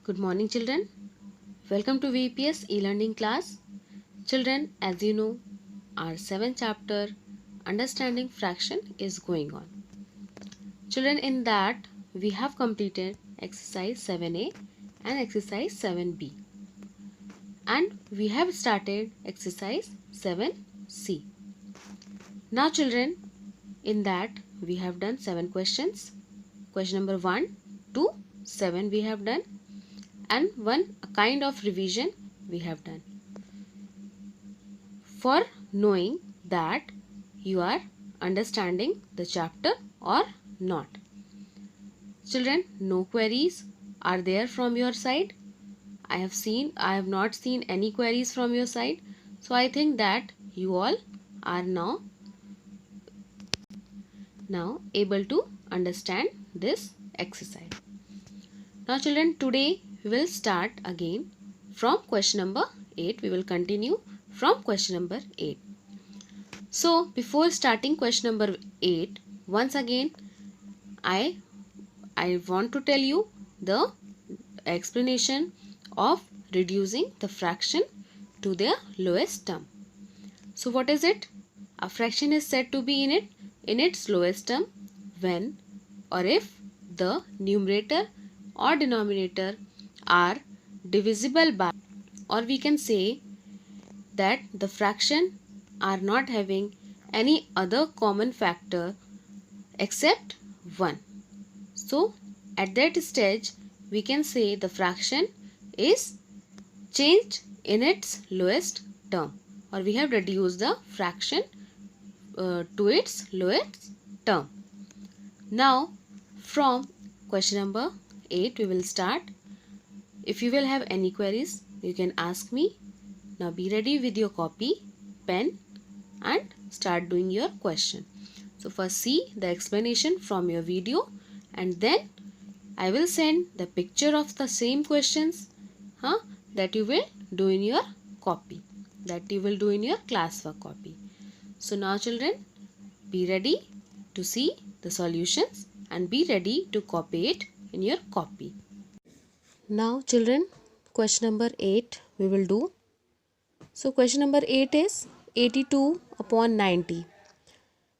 Good morning, children. Welcome to VPS e-learning class. Children, as you know, our 7th chapter, Understanding Fraction, is going on. Children, in that we have completed exercise 7a and exercise 7b. And we have started exercise 7c. Now, children, in that we have done 7 questions. Question number 1 to 7 we have done, and one kind of revision we have done for knowing that you are understanding the chapter or not. Children, no queries are there from your side. I have not seen any queries from your side. So I think that you all are now able to understand this exercise. Now children, today we will start again from question number 8. We will continue from question number 8. So before starting question number 8, once again I want to tell you the explanation of reducing the fraction to their lowest term. So what is it? A fraction is said to be in its lowest term when or if the numerator or denominator are divisible by, or we can say that the fraction are not having any other common factor except 1. So at that stage we can say the fraction is changed in its lowest term, or we have reduced the fraction to its lowest term. Now from question number 8 we will start. If you will have any queries, you can ask me. Now be ready with your copy, pen, and start doing your question. So first see the explanation from your video, and then I will send the picture of the same questions that you will do in your copy, that you will do in your classwork copy. So now children, be ready to see the solutions and be ready to copy it in your copy. Now children, question number 8 we will do. So question number 8 is 82 upon 90.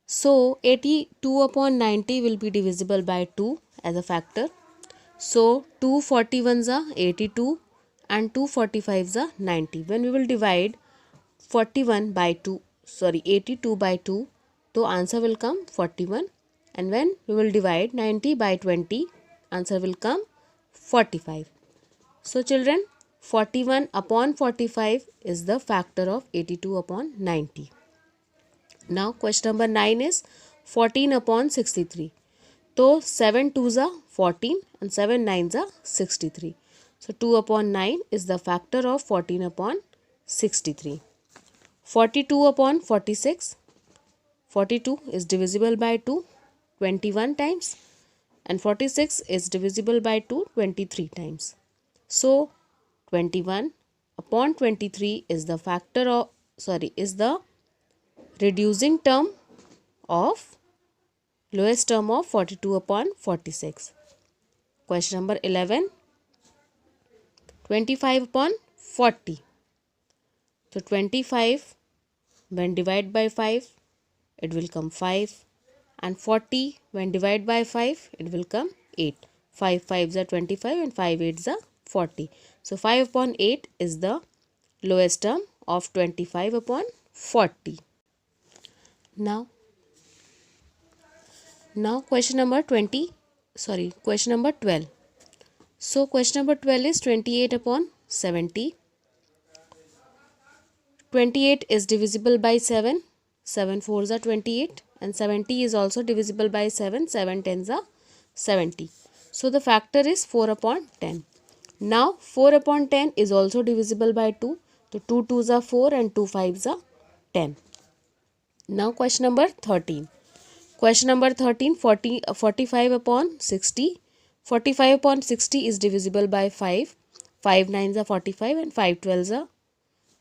So 82 upon 90 will be divisible by 2 as a factor. So 2 41s are 82 and 2 45s are 90. When we will divide 82 by 2, the answer will come 41. And when we will divide 90 by 20, answer will come 45. So children, 41 upon 45 is the factor of 82 upon 90. Now question number 9 is 14 upon 63. So 7 2s are 14 and 7 9s are 63. So 2 upon 9 is the factor of 14 upon 63. 42 upon 46. 42 is divisible by 2 21 times, and 46 is divisible by 2 23 times. So 21 upon 23 is the factor of is the reducing term of lowest term of 42 upon 46. Question number 11, 25 upon 40. So 25 when divided by 5 it will come 5, and 40 when divided by 5 it will come 8. 5 5s are 25 and 5 8s are 40. So 5 upon 8 is the lowest term of 25 upon 40. Now question number 12. So question number 12 is 28 upon 70. 28 is divisible by 7. 7 4s are 28, and 70 is also divisible by 7. 7 10s are 70. So the factor is 4 upon 10. Now 4 upon 10 is also divisible by 2. So 2 2s are 4 and 2 5s are 10. Now question number 13. Question number 13, 45 upon 60. 45 upon 60 is divisible by 5. 5 9s are 45 and 5 12s are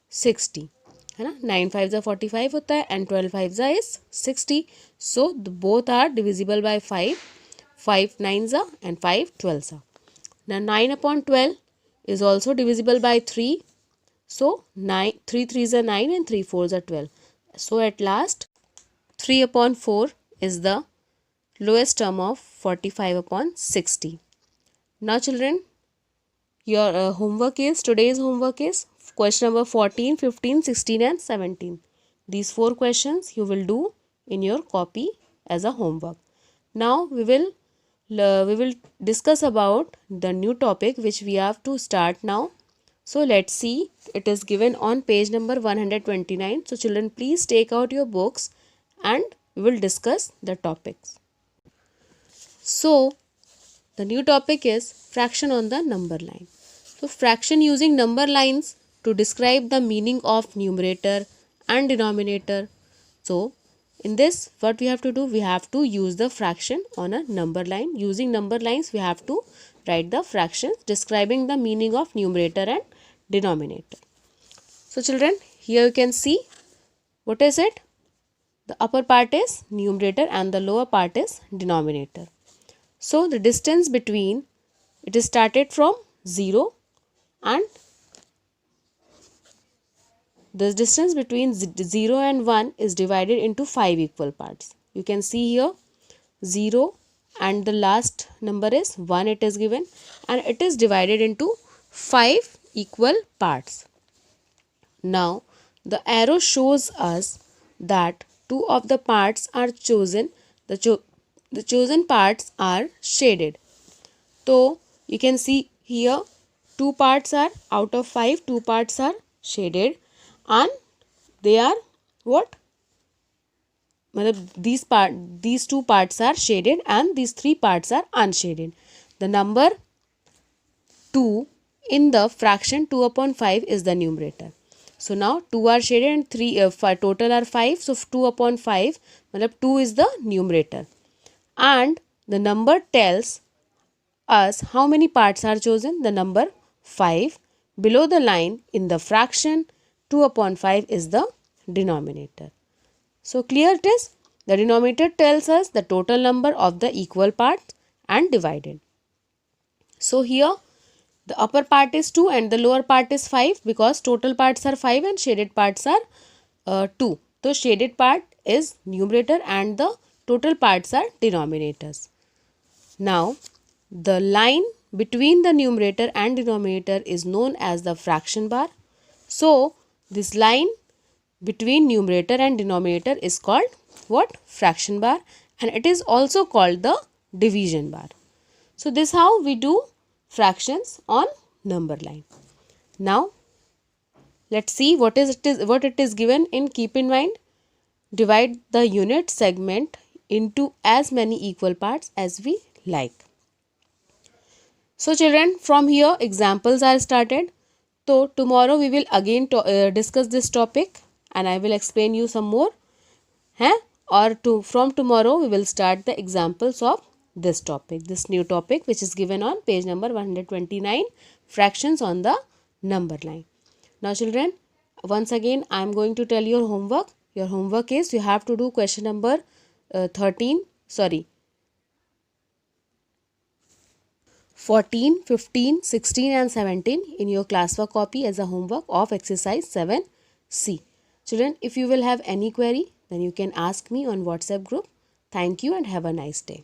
60. है ना, 9 5s are 45 होता है and 12 5s is 60. So both are divisible by 5. 5 9s are and 5 12s are. Now 9 upon 12 is also divisible by 3. So 9, 3 3s are 9 and 3 4s are 12. So at last 3 upon 4 is the lowest term of 45 upon 60. Now children, your today's homework is question number 14, 15, 16 and 17. These 4 questions you will do in your copy as a homework. Now we will discuss about the new topic which we have to start now. So let's see, it is given on page number 129. So children, please take out your books and we will discuss the topics. So the new topic is fraction on the number line. So fraction using number lines to describe the meaning of numerator and denominator. So in this, what we have to do, we have to use the fraction on a number line. Using number lines, we have to write the fractions describing the meaning of numerator and denominator. So children, here you can see, what is it? The upper part is numerator and the lower part is denominator. So the distance between, it is started from 0 and the distance between 0 and 1 is divided into 5 equal parts. You can see here 0 and the last number is 1, it is given, and it is divided into 5 equal parts. Now the arrow shows us that 2 of the parts are chosen. The chosen parts are shaded. So you can see here 2 parts are out of 5, 2 parts are shaded and they are what? These 2 parts are shaded and these 3 parts are unshaded. The number 2 in the fraction 2 upon 5 is the numerator. So now 2 are shaded and 3 total are 5. So 2 upon 5, 2 is the numerator. And the number tells us how many parts are chosen. The number 5 below the line in the fraction 2 upon 5 is the denominator. So clear it is. The denominator tells us the total number of the equal parts and divided. So here the upper part is 2 and the lower part is 5 because total parts are 5 and shaded parts are 2. So shaded part is numerator and the total parts are denominators. Now the line between the numerator and denominator is known as the fraction bar. So this line between numerator and denominator is called what? Fraction bar, and it is also called the division bar. So this is how we do fractions on number line. Now let's see what it is given in. Keep in mind, divide the unit segment into as many equal parts as we like. So children, from here examples are started. So tomorrow we will again discuss this topic and I will explain you some more. From tomorrow we will start the examples of this topic, this new topic which is given on page number 129, fractions on the number line. Now children, once again I am going to tell your homework. Your homework is, you have to do question number 14, 15, 16 and 17 in your classwork copy as a homework of exercise 7C. Children, if you will have any query, then you can ask me on WhatsApp group. Thank you and have a nice day.